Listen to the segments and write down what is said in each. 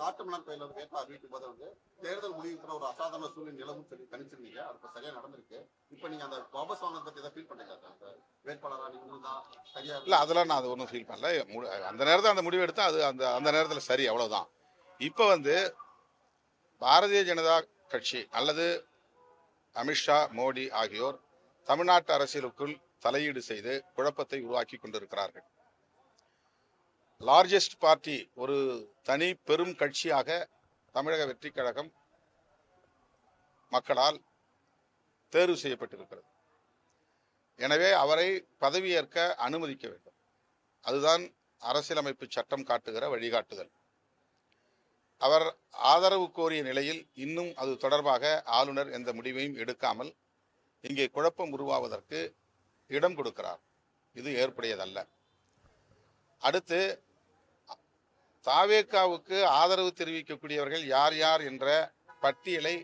காட்டுமன்னார் கோயில வந்து வேட்பு அறிவிக்கும் போது வந்து தேர்தல் முடிவுக்கு ஒரு அசாதாரண சூழ்நிலை நிலவும் சொல்லி கணிச்சிருந்தீங்க. அது சரியா நடந்திருக்கு. இப்ப நீங்க அந்த வாபஸ் வாங்க பத்தி ஏதாவது ஃபீல் பண்றீங்களா சார்? வேட்பாளரா நீங்க தான் சரியா இல்ல அதெல்லாம் நான் அது ஒன்றும் ஃபீல் பண்ணல. அந்த நேரத்தில் அந்த முடிவு எடுத்தா அது அந்த அந்த நேரத்தில் சரி, அவ்வளவுதான். இப்போ வந்து பாரதிய ஜனதா கட்சி அல்லது அமித்ஷா, மோடி ஆகியோர் தமிழ்நாட்டு அரசியலுக்குள் தலையீடு செய்து குழப்பத்தை உருவாக்கி கொண்டிருக்கிறார்கள். லார்ஜஸ்ட் பார்ட்டி, ஒரு தனி பெரும் கட்சியாக தமிழக வெற்றி கழகம் மக்களால் தேர்வு செய்யப்பட்டிருக்கிறது. எனவே அவரை பதவியேற்க அனுமதிக்க வேண்டும். அதுதான் அரசியலமைப்பு சட்டம் காட்டுகிற வழிகாட்டுதல். அவர் ஆதரவு கோரிய நிலையில் இன்னும் அது தொடர்பாக ஆளுநர் எந்த முடிவையும் எடுக்காமல் இங்கே குழப்பம் உருவாவதற்கு இடம் கொடுக்கிறார். இது ஏற்புடையதல்ல. அடுத்து, தாவேகாவுக்கு ஆதரவு தெரிவிக்கக்கூடியவர்கள் யார் யார் என்ற பட்டியலை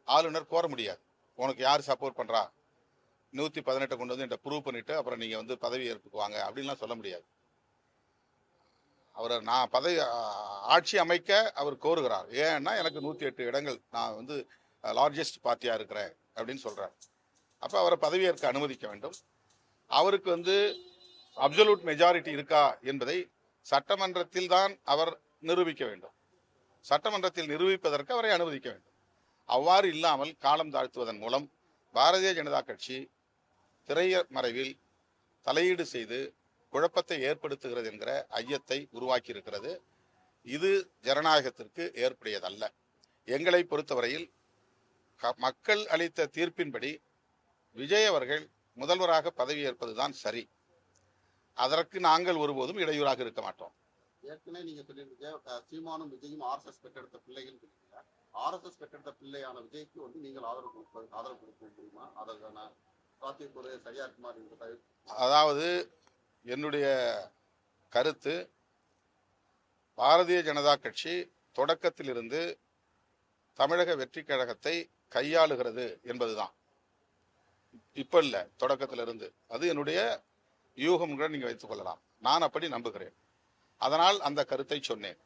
ஆளுநர் கோர முடியாது. உனக்கு யார் சப்போர்ட் பண்றா, 118 கொண்டு வந்து என்கிட்ட ப்ரூவ் பண்ணிட்டு அப்புறம் நீங்க வந்து பதவி ஏற்புக்கு வாங்க அப்படின்லாம் சொல்ல முடியாது. அவர் நான் ஆட்சி அமைக்க அவர் கோருகிறார். ஏன்னா எனக்கு 108 இடங்கள், நான் வந்து லார்ஜஸ்ட் பார்ட்டியா இருக்கிறேன் அப்படின்னு சொல்றார். அப்ப அவரை பதவியேற்க அனுமதிக்க வேண்டும். அவருக்கு வந்து அப்சல்யூட் மெஜாரிட்டி இருக்கா என்பதை சட்டமன்றத்தில் தான் அவர் நிரூபிக்க வேண்டும். சட்டமன்றத்தில் நிரூபிப்பதற்கு அவரை அனுமதிக்க வேண்டும். அவ்வாறு இல்லாமல் காலம் தாழ்த்துவதன் மூலம் பாரதிய ஜனதா கட்சி திரைமறைவில் தலையீடு செய்து குழப்பத்தை ஏற்படுத்துகிறது என்கிற ஐயத்தை உருவாக்கி இருக்கிறது. இது ஜனநாயகத்திற்கு ஏற்புடையதல்ல. எங்களை பொறுத்தவரையில் மக்கள் அளித்த தீர்ப்பின்படி விஜய் அவர்கள் முதல்வராக பதவியேற்பதுதான் சரி. அதற்கு நாங்கள் ஒருபோதும் இடையூறாக இருக்க மாட்டோம். ஏற்கனவே நீங்க சொல்லியிருக்கீங்க, சீமானும் விஜயும் ஆர்எஸ்எஸ் பெற்றெடுத்த பிள்ளைகள். ஆர்எஸ்எஸ் பெற்றெடுத்த பிள்ளையான விஜய்க்கு வந்து நீங்கள் ஆதரவு கொடுக்க முடியுமா? அதற்கான சாத்தியக்கூறு சரியா இருக்குமா? அதாவது என்னுடைய கருத்து, பாரதிய ஜனதா கட்சி தொடக்கத்திலிருந்து தமிழக வெற்றி கழகத்தை கையாளுகிறது என்பதுதான். இப்ப இல்ல, தொடக்கத்திலிருந்து. அது என்னுடைய யூகம் கூட நீங்க வைத்துக் கொள்ளலாம். நான் அப்படி நம்புகிறேன். அதனால் அந்த கருத்தை சொன்னேன்.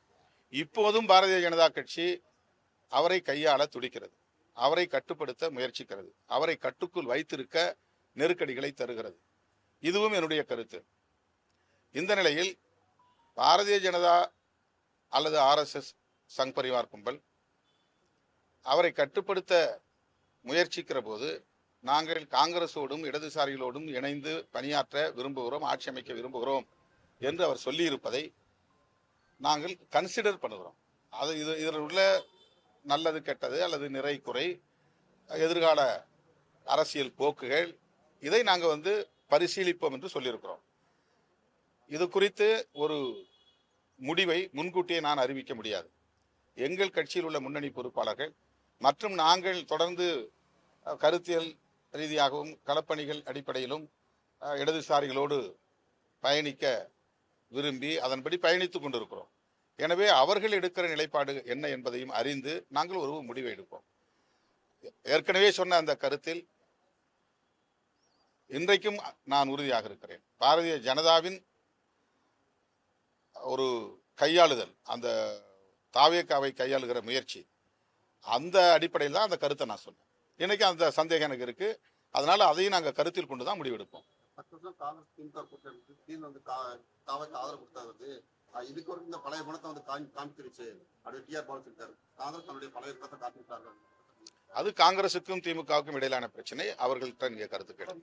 இப்போதும் பாரதிய ஜனதா கட்சி அவரை கையாள துடிக்கிறது, அவரை கட்டுப்படுத்த முயற்சிக்கிறது, அவரை கட்டுக்குள் வைத்திருக்க நெருக்கடிகளை தருகிறது. இதுவும் என்னுடைய கருத்து. இந்த நிலையில் பாரதிய ஜனதா அல்லது ஆர்எஸ்எஸ் சங் பரிவார் கும்பல் அவரை கட்டுப்படுத்த முயற்சிக்கிற போது நாங்கள் காங்கிரஸோடும் இடதுசாரிகளோடும் இணைந்து பணியாற்ற விரும்புகிறோம், ஆட்சி அமைக்க விரும்புகிறோம் என்று அவர் சொல்லியிருப்பதை நாங்கள் கன்சிடர் பண்ணுகிறோம். அது இதில் உள்ள நல்லது கெட்டது அல்லது நிறை குறை, எதிர்கால அரசியல் போக்குகள், இதை நாங்கள் வந்து பரிசீலிப்போம் என்று சொல்லியிருக்கிறோம். இது குறித்து ஒரு முடிவை முன்கூட்டியே நான் அறிவிக்க முடியாது. எங்கள் கட்சியில் உள்ள முன்னணி பொறுப்பாளர்கள் மற்றும் நாங்கள் தொடர்ந்து கருத்தியல் ரீதியாகவும் களப்பணிகள் அடிப்படையிலும் இடதுசாரிகளோடு பயணிக்க விரும்பி அதன்படி பயணித்துக் கொண்டிருக்கிறோம். எனவே அவர்கள் எடுக்கிற நிலைப்பாடு என்ன என்பதையும் அறிந்து நாங்கள் ஒரு முடிவை எடுப்போம். ஏற்கனவே சொன்ன அந்த கருத்தில் இன்றைக்கும் நான் உறுதியாக இருக்கிறேன். பாரதிய ஜனதாவின் ஒரு கையாளுதல், அந்த தாவேகாவை கையாளுகிற முயற்சி, அந்த அடிப்படையில் தான் அந்த கருத்தை நான் சொன்னேன். இன்னைக்கு அந்த சந்தேகம் எனக்கு இருக்கு. அதனால அதையும் நாங்கள் கருத்தில் கொண்டுதான் முடிவெடுப்போம். 10 வருஷம் காங்கிரஸ் திமுக கூட்டணி வந்து தாவேக்கு ஆதரவு கொடுத்தாரு. இதுக்கு வரைக்கும் இந்த பழைய பணத்தை வந்து காமிச்சிருச்சு அப்படி டிஆர் பாலு சொல்லிட்டாரு. காங்கிரஸ் தன்னுடைய பழைய பணத்தை காமிச்சிட்டாங்க. அது காங்கிரசுக்கும் திமுகவுக்கும் இடையிலான பிரச்சனை. அவர்கள்ட்ட நீங்க கருத்து கேட்டு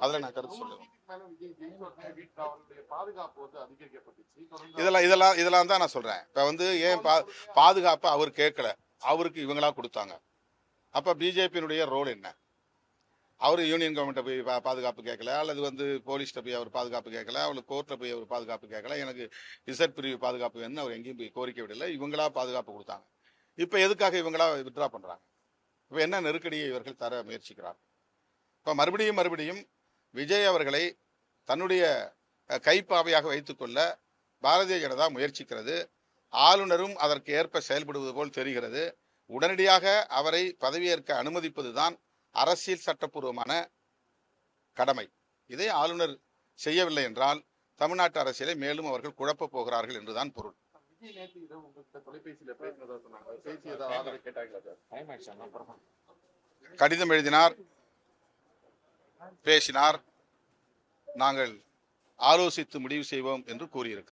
அதுல நான் கருத்து சொல்லுவேன். இதெல்லாம் தான் நான் சொல்றேன். இப்ப வந்து ஏன் பாதுகாப்பு அவர் கேட்கல, அவருக்கு இவங்களா கொடுத்தாங்க. அப்ப பிஜேபியினுடைய ரோல் என்ன? அவர் யூனியன் கவர்மெண்ட்டை போய் பாதுகாப்பு கேட்கல, அல்லது வந்து போலீஸ்கிட்ட போய் அவர் பாதுகாப்பு கேட்கல, அவளுக்கு கோர்ட்டில் போய் அவர் பாதுகாப்பு கேட்கல, எனக்கு இசட் பிரிவு பாதுகாப்பு வேணும்னு அவர் எங்கேயும் போய் கோரிக்கை விடலை. இவங்களா பாதுகாப்பு கொடுத்தாங்க. இப்போ எதுக்காக இவங்களா வித்ட்ரா பண்றாங்க? இப்போ என்ன நெருக்கடியை இவர்கள் தர முயற்சிக்கிறார்? இப்போ மறுபடியும் விஜய் அவர்களை தன்னுடைய கைப்பாவையாக வைத்துக்கொள்ள பாரதிய ஜனதா முயற்சிக்கிறது. ஆளுநரும் அதற்கு ஏற்ப செயல்படுவது போல் தெரிகிறது. உடனடியாக அவரை பதவியேற்க அனுமதிப்பதுதான் அரசியல் சட்டப்பூர்வமான கடமை. இதை ஆளுநர் செய்யவில்லை என்றால் தமிழ்நாட்டு அரசியலை மேலும் அவர்கள் குழப்பப் போகிறார்கள் என்றுதான் பொருள். விஜய் நேற்று இரவு உங்ககிட்ட தொலைபேசியில பேசுறதா சொன்னாங்க. பேசி ஏதாவது ஆதரவு கேட்டாங்களா சார்? கடிதம் எழுதினார், பேசினார், நாங்கள் ஆலோசித்து முடிவு செய்வோம் என்று கூறியிருக்கிறார்.